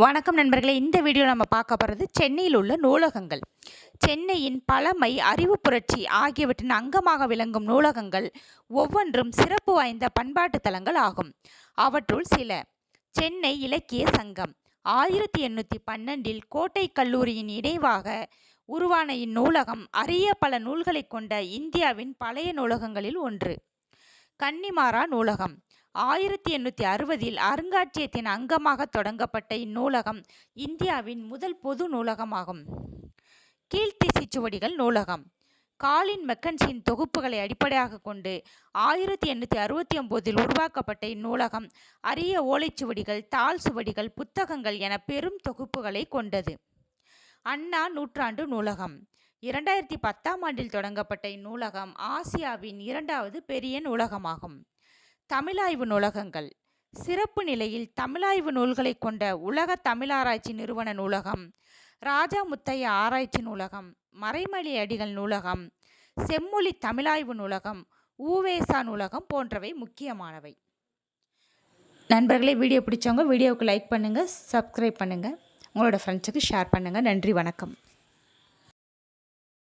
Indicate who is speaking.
Speaker 1: வணக்கம் நண்பர்களே. இந்த வீடியோ நம்ம பார்க்க போகிறது சென்னையில் உள்ள நூலகங்கள். சென்னையின் பழமை, அறிவு புரட்சி ஆகியவற்றின் அங்கமாக விளங்கும் நூலகங்கள் ஒவ்வொன்றும் சிறப்பு வாய்ந்த பண்பாட்டு தலங்கள் ஆகும். அவற்றுள் சில: சென்னை இலக்கிய சங்கம். 1812 கோட்டை கல்லூரியின் இணைவாக உருவான இந்நூலகம் அரிய பல நூல்களை கொண்ட இந்தியாவின் பழைய நூலகங்களில் ஒன்று. கன்னிமாரா நூலகம். 1860 அருங்காட்சியகத்தின் அங்கமாக தொடங்கப்பட்ட இந்நூலகம் இந்தியாவின் முதல் பொது நூலகமாகும். கீழ்த்திசைச்சுவடிகள் நூலகம். காலின் மெக்கன்சியின் தொகுப்புகளை அடிப்படையாக கொண்டு 1869 உருவாக்கப்பட்ட இந்நூலகம் அரிய ஓலைச்சுவடிகள், தாள் சுவடிகள், புத்தகங்கள் என பெரும் தொகுப்புகளை கொண்டது. அண்ணா நூற்றாண்டு நூலகம். 2010 தொடங்கப்பட்ட இந்நூலகம் ஆசியாவின் 2வது பெரிய நூலகமாகும். தமிழாய்வு நூலகங்கள். சிறப்பு நிலையில் தமிழாய்வு நூல்களை கொண்ட உலக தமிழாராய்ச்சி நிறுவன நூலகம், ராஜா முத்தையா ஆராய்ச்சி நூலகம், மறைமலை அடிகள் நூலகம், செம்மொழி தமிழாய்வு நூலகம், ஊவேசா நூலகம் போன்றவை முக்கியமானவை. நண்பர்களே, வீடியோ பிடிச்சவங்க வீடியோவுக்கு லைக் பண்ணுங்கள், சப்ஸ்கிரைப் பண்ணுங்கள், உங்களோட ஃப்ரெண்ட்ஸுக்கு ஷேர் பண்ணுங்கள். நன்றி, வணக்கம்.